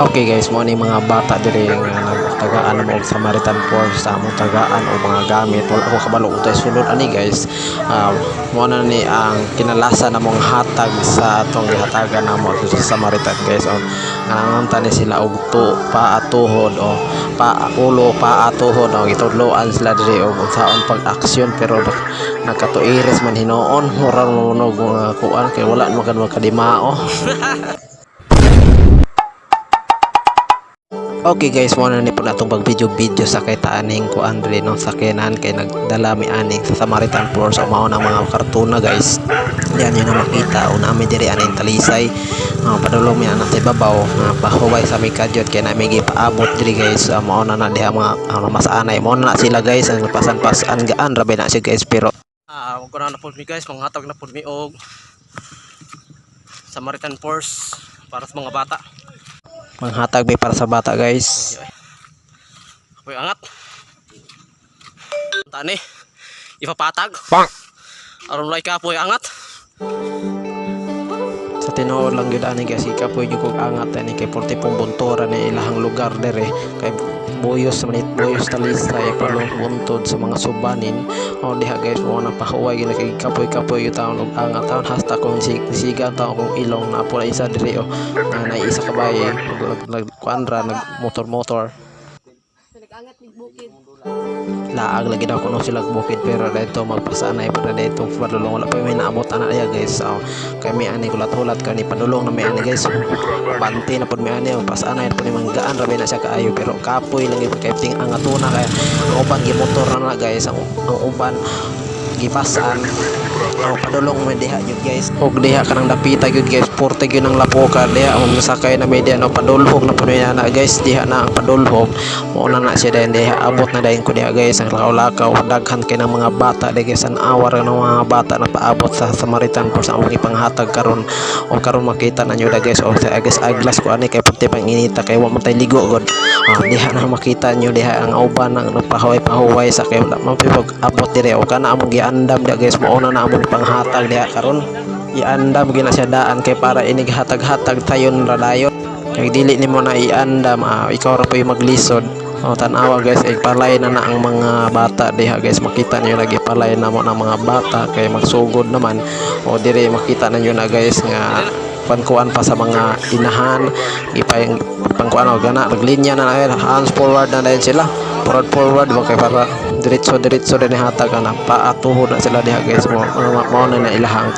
Okay guys, mo ni mga bata diri nga nagtagaan mo og Samaritan Force sa among tagaan o mga gamit. Wala ko kabalo utay sulod ani guys. Mo na ni ang kinalasan namong hatag sa atong gihatagan namo sa Samaritan guys. O nangangunta ni sila og pa atuhod o pa ulo pa atuhod o gitudloan sila diri og unsaon pag-aksyon pero nagkatuiris man hinuon murang nunog mga kuan kay wala man kad makadimao. Okay guys, muna na po natong pag video sa kay taaning ko Andre no sakinan kay nagdala mi aning sa Samaritan Force o mao na mga kartuna guys. Yan yun na makita o namin diri aning talisay. Padulong mi ana sa ibabaw pahuway sa mi kadyot kay namin gipaabot diri guys. Mao na diha mga mas anay mao na sila guys ang pasan-pasan gaan rabi na siya guys pero ko na po mi guys manghatag na po mi og Samaritan Force para sa mga bata. Manghatag may para sa bata guys. Apoy angat. Tani. Ipapatag. Aron lay ka apoy angat. Sa tinuod lang gyud ani guys ikapoy jud kog angat ani kay porte pumbuntora ni ilahang lugar dere kay buyos manit buyos talisay palong buntod sa mga subanin o diha guys mo na pahuway gina kay kapoy yung taon og angat taon hasta kung siga taon kung ilong na pula isa diri o na isa ka baye nagkuandra nag motor nag-angat nig bukid laag lagi daw kuno sila bukid pero dito magpasanay para dito padulong wala pa may naabot ana ya guys so, kami ani kulat-hulat kani padulong na may ani guys banti na pud may ani pasanay pud ni manggaan rabi na siya kaayo pero kapoy lang gyud kay ting angatuna kay ang uban gimotor na guys ang uban gipasan padulong mo diha yun guys og diha kanang dapita yun guys porte yun ang lapoka diha ang masakay na media no padulhog na puno na guys diha na ang padulhog mo na siya dahil diha abot na dahil ko diha guys ang lakaw-lakaw daghan kay ng mga bata diha guys ang awar ng mga bata na paabot sa Samaritan Force ang ipanghatag karon o karon makita na nyo da guys o sa aglas ko ani kay puti pang inita kay wa man tay ligo god diha na makita nyo diha ang uban ang pahuway sa kay wala man pipag abot dire o kana among giandam diha guys mo na among panghatag diha karon iandam gina siya daan kay para inig hatag-hatag tayon radayon kay dili nimo na iandam ikaw ra poy maglisod tanawa guys palay na ang mga bata diha guys makita niyo lagi palay na mo ng mga bata kay magsugod naman o dire makita ninyo na guys nga pangkuan pa sa mga inahan ipang pangkuan o gana naglinya na hands forward na dahil sila forward kay para diretso din hatag na paatuhod na sila diha guys mo na ilahang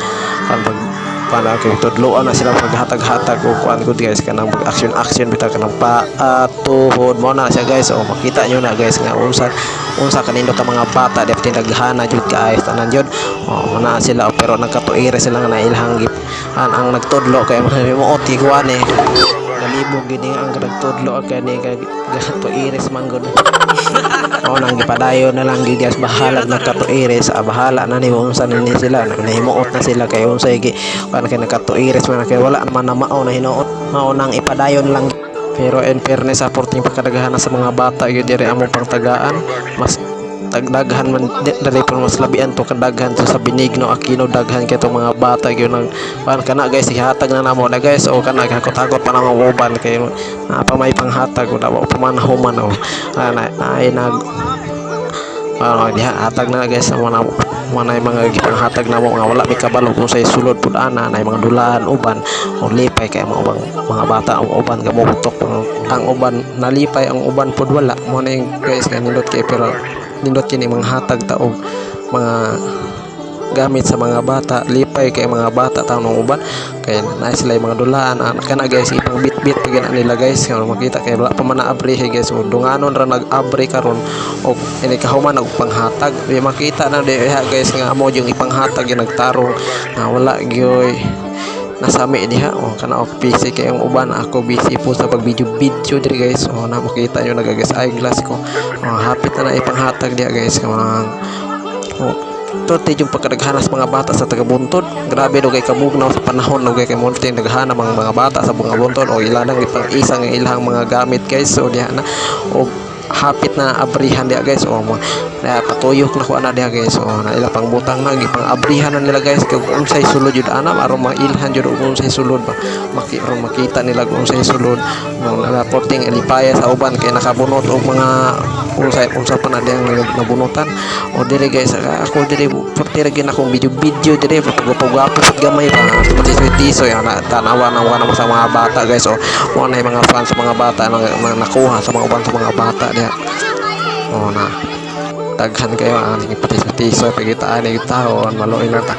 para kay tudloan na sila paghatag-hatag o kuan gud guys kanang action bitaw kanang paatuhod mo na siya guys o makita nyo na guys nga unsa kanindot ang mga bata depte naghana jud kaayos tanan jud na sila pero nagkatuire sila nga nailhang gip ang nagtudlo kay mo oti kuan galibog gini ang nagtudlo kay ni katuires man gud nang gipadayon na lang guys bahala nagkatuires bahala na ni unsa ni sila nahimuot na sila kay unsa gi kan kay nagkatuires man kay wala man na mao na hinuot mao nang ipadayon lang pero in fairness sa porting pagkadaghan sa mga bata gyud diri among pangtagaan mas daghan man diri pero mas labian to kadaghan to sa Benigno Aquino daghan kay tong mga bata gyud nang kana guys ihatag na namo na guys o kana hakot-hakot pa nang uban kay pa may panghatag wala pa man human ay nag diha hatag na guys sa mga gipanghatag namo nga wala may kabalo kung say sulod pud ana nay mga dulaan uban o lipay kay mga bata ang uban gamutok ang uban nalipay ang uban pud wala mo na guys kanindot kay pero nindot kini mga hatag taog mga gamit sa mga bata lipay kay mga bata taon ng uban kay na sila mga dulaan kana guys ipang bit pagyan nila guys kay makita kay wala pa man naabri guys o dunganon ra nag-abri karon og ini kahuman og panghatag di makita na diha guys nga amo yung ipanghatag yung nagtarong na wala gyoy nasami diha kana og busy kay ang uban ako busy po sa pag-video diri guys na makita nyo nagagas eyeglass ko hapit na ipanghatag diha guys tote yung pagkadaghanas mga bata sa tagabuntod grabe do kay kamugnaw sa panahon do kay multi naghana mga bata sa mga buntod o ilanang ipang isang ilang mga gamit guys so diha na o hapit na abrihan dia guys. Patuyok na ko ana dia guys. Na ila pang butang na gipang abrihan na nila guys kung unsay sulod jud ana aron mailhan jud og unsay sulod ba. Makita nila kung unsay sulod. Porting ilipaya sa uban kay nakabunot og mga unsa pa na diyang nabunutan. O dire guys, ako dire portira gid akong video dire pagwapo gamay pa tisoy ana tanawa na sa mga bata guys. Mo na mga fans sa mga bata na nakuha sa mga uban sa mga bata diha. Na daghan kayo ang tisoy pagitaan ni taon maluoy na